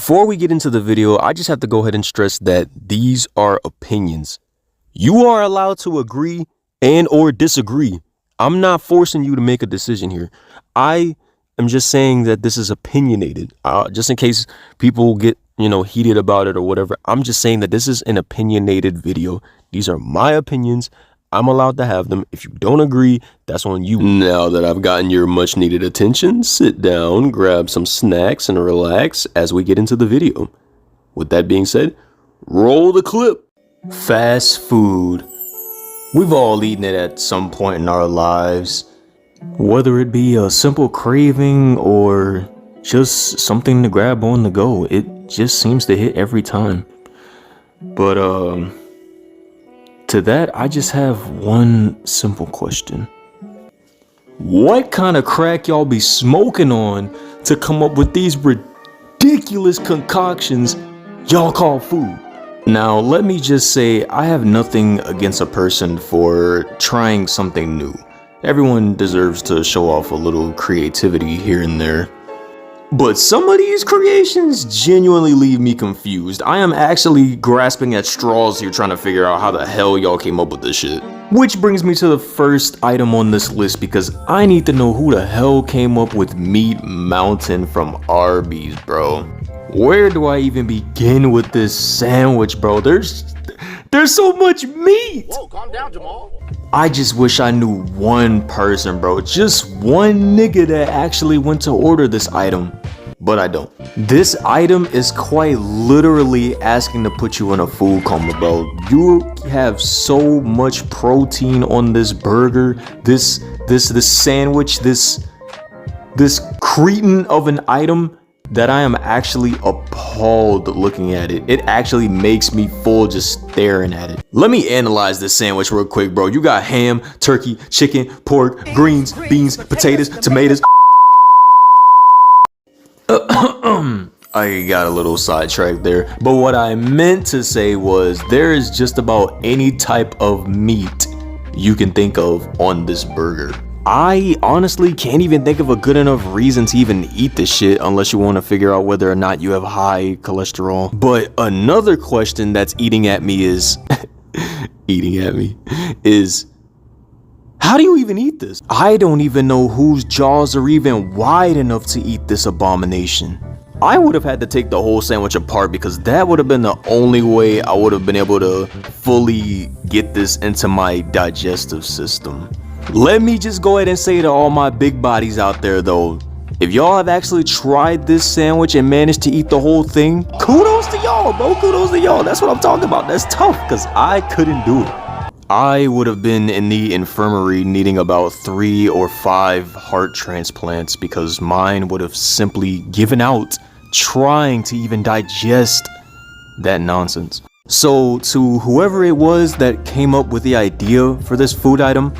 Before we get into the video, I just have to go ahead and stress that these are opinions. You are allowed to agree and or disagree. I'm not forcing you to make a decision here. I am just saying that this is opinionated. Just in case people get, heated about it or whatever. I'm just saying that this is an opinionated video. These are my opinions. I'm allowed to have them. If you don't agree, that's on you. Now that I've gotten your much needed attention, sit down, grab some snacks, and relax as we get into the video. With that being said, roll the clip. Fast food. We've all eaten it at some point in our lives. Whether it be a simple craving or just something to grab on the go, it just seems to hit every time. But, to that, I just have one simple question. What kind of crack y'all be smoking on to come up with these ridiculous concoctions y'all call food? Now, let me just say, I have nothing against a person for trying something new. Everyone deserves to show off a little creativity here and there. But some of these creations genuinely leave me confused. I am actually grasping at straws here trying to figure out how the hell y'all came up with this shit. Which brings me to the first item on this list, because I need to know who the hell came up with Meat Mountain from Arby's, bro. Where do I even begin with this sandwich, bro? There's so much meat. Whoa, calm down, Jamal. I just wish I knew one person, bro. Just one nigga that actually went to order this item. But I don't. This item is quite literally asking to put you in a food coma, bro. You have so much protein on this burger, this sandwich, this cretin of an item, that I am actually appalled looking at it. It actually makes me full just staring at it. Let me analyze this sandwich real quick, bro. You got ham, turkey, chicken, pork, greens, beans, potatoes, tomatoes. I got a little sidetracked there. But what I meant to say was there is just about any type of meat you can think of on this burger. I honestly can't even think of a good enough reason to even eat this shit unless you want to figure out whether or not you have high cholesterol. But another question that's eating at me is how do you even eat this? I don't even know whose jaws are even wide enough to eat this abomination. I would have had to take the whole sandwich apart because that would have been the only way I would have been able to fully get this into my digestive system. Let me just go ahead and say to all my big bodies out there though, if y'all have actually tried this sandwich and managed to eat the whole thing, kudos to y'all, bro. Kudos to y'all. That's what I'm talking about. That's tough because I couldn't do it. I would have been in the infirmary needing about 3 or 5 heart transplants because mine would have simply given out trying to even digest that nonsense. So to whoever it was that came up with the idea for this food item,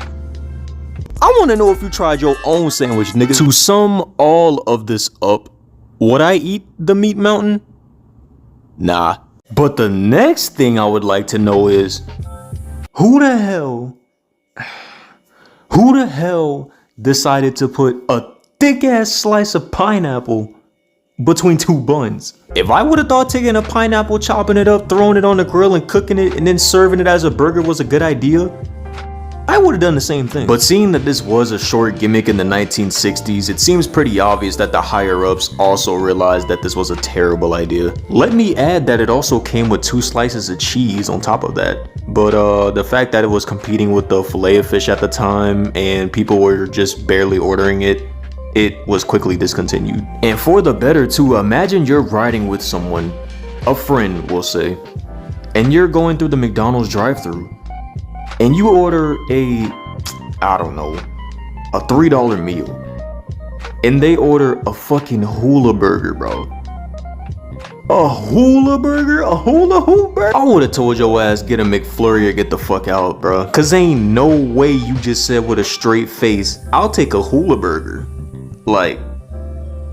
I want to know if you tried your own sandwich, nigga. To sum all of this up, would I eat the Meat Mountain? Nah. But the next thing I would like to know is, who the hell decided to put a thick ass slice of pineapple between 2 buns? If I would have thought taking a pineapple, chopping it up, throwing it on the grill and cooking it and then serving it as a burger was a good idea, I would have done the same thing. But seeing that this was a short gimmick in the 1960s, it seems pretty obvious that the higher-ups also realized that this was a terrible idea. Let me add that it also came with 2 slices of cheese on top of that. But the fact that it was competing with the Filet-O-Fish at the time and people were just barely ordering it, it was quickly discontinued. And for the better too, imagine you're riding with someone, a friend we'll say, and you're going through the McDonald's drive-thru. And you order a $3 meal. And they order a fucking Hula Burger, bro. A Hula Burger? A hula hoop burger? I would've told your ass get a McFlurry or get the fuck out, bro. Cause ain't no way you just said with a straight face, I'll take a Hula Burger. Like,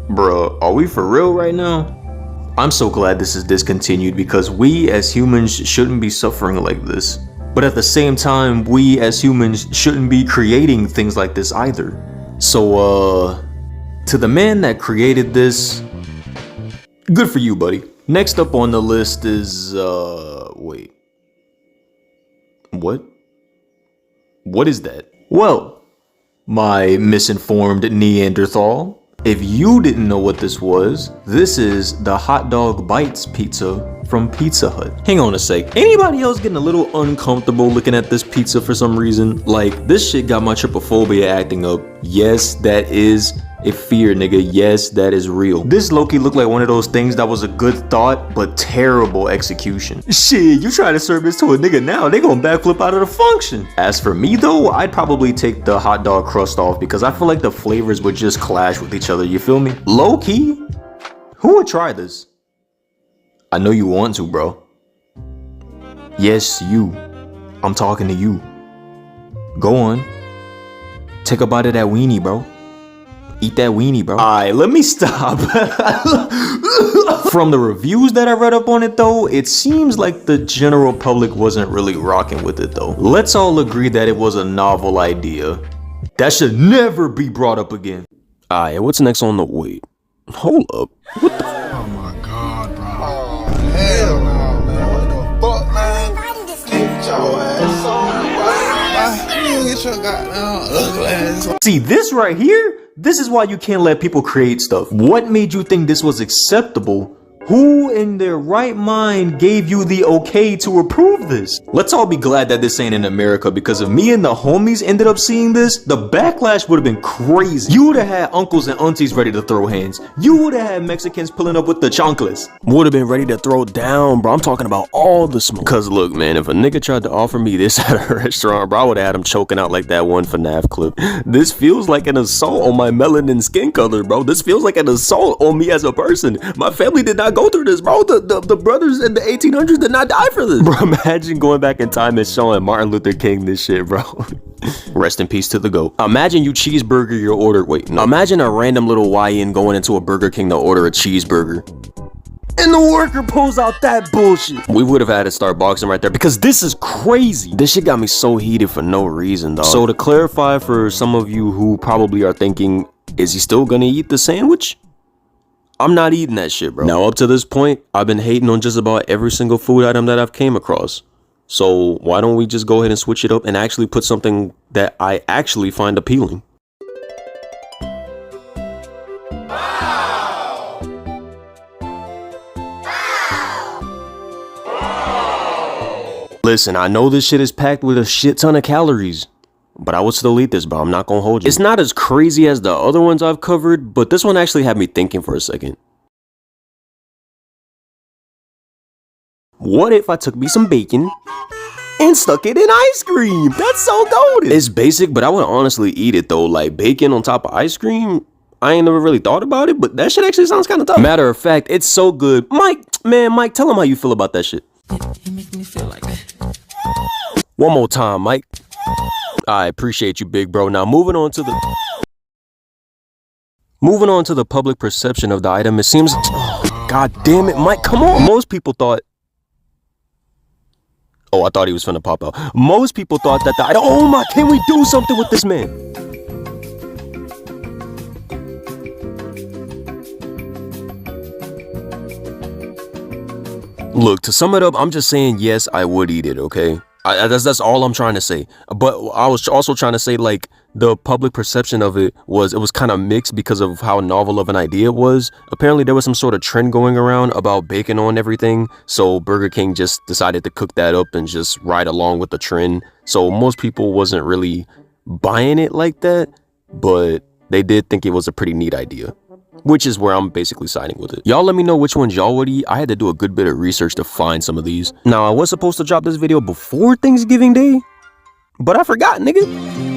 bro, are we for real right now? I'm so glad this is discontinued because we as humans shouldn't be suffering like this. But at the same time, we as humans shouldn't be creating things like this either. So, to the man that created this, Good for you, buddy. Next up on the list is, wait. What? What is that? Well, my misinformed Neanderthal, if you didn't know what this was, this is the hot dog bites pizza from Pizza Hut. Hang on a sec. Anybody else getting a little uncomfortable looking at this pizza for some reason? Like, this shit got my trypophobia acting up. Yes, that is a fear, nigga. Yes, that is real. This low-key looked like one of those things that was a good thought, but terrible execution. Shit, you try to serve this to a nigga now, they gonna backflip out of the function. As for me though, I'd probably take the hot dog crust off because I feel like the flavors would just clash with each other, you feel me? Low-key, who would try this? I know you want to, bro. Yes, you. I'm talking to you. Go on. Take a bite of that weenie, bro. Eat that weenie, bro. Alright, let me stop. From the reviews that I read up on it though, it seems like the general public wasn't really rocking with it though. Let's all agree that it was a novel idea. That should never be brought up again. Alright, what's next on the wait? Hold up. What the? Oh my god, bro. Oh, hell no, man. What the fuck, man? Get your ass on, bro. You get your goddamn ugly ass. See, this right here? This is why you can't let people create stuff. What made you think this was acceptable? Who in their right mind gave you the okay to approve this? Let's all be glad that this ain't in America, because if me and the homies ended up seeing this, the backlash would have been crazy. You would have had uncles and aunties ready to throw hands. You would have had Mexicans pulling up with the chanclas. Would have been ready to throw down, bro. I'm talking about all the smoke. Cause look, man, if a nigga tried to offer me this at a restaurant, bro, I would have had him choking out like that one FNAF clip. This feels like an assault on my melanin skin color, bro. This feels like an assault on me as a person. My family did not go through this, bro. The brothers in the 1800s did not die for this. Bro, imagine going back in time and showing Martin Luther King this shit, bro. Rest in peace to the GOAT. Imagine you cheeseburger your order. Wait, no. Imagine a random little YN going into a Burger King to order a cheeseburger. And the worker pulls out that bullshit. We would have had to start boxing right there because this is crazy. This shit got me so heated for no reason, dog. So to clarify for some of you who probably are thinking, is he still gonna eat the sandwich? I'm not eating that shit, bro. Now, up to this point, I've been hating on just about every single food item that I've came across. So why don't we just go ahead and switch it up and actually put something that I actually find appealing? Wow. Wow. Listen, I know this shit is packed with a shit ton of calories, but I would still eat this, bro. I'm not gonna hold you. It's not as crazy as the other ones I've covered, but this one actually had me thinking for a second. What if I took me some bacon and stuck it in ice cream? That's so golden. It's basic, but I would honestly eat it though. Like bacon on top of ice cream, I ain't never really thought about it, but that shit actually sounds kind of tough. Matter of fact, it's so good. Mike, tell him how you feel about that shit. You make me feel like that. One more time, Mike. I appreciate you, big bro. Now moving on to the public perception of the item, it seems, oh, god damn it, Mike, come on. Most people thought, oh, I thought he was finna pop out. Most people thought that the item, oh my, can we do something with this man? Look, to sum it up, I'm just saying, yes, I would eat it, okay? That's all I'm trying to say. But I was also trying to say, like, the public perception of it was kind of mixed because of how novel of an idea it was. Apparently there was some sort of trend going around about bacon on everything, so Burger King just decided to cook that up and just ride along with the trend. So most people wasn't really buying it like that, but they did think it was a pretty neat idea, which is where I'm basically siding with it. Y'all let me know which ones y'all would eat. I had to do a good bit of research to find some of these. Now, I was supposed to drop this video before Thanksgiving Day, but I forgot, nigga.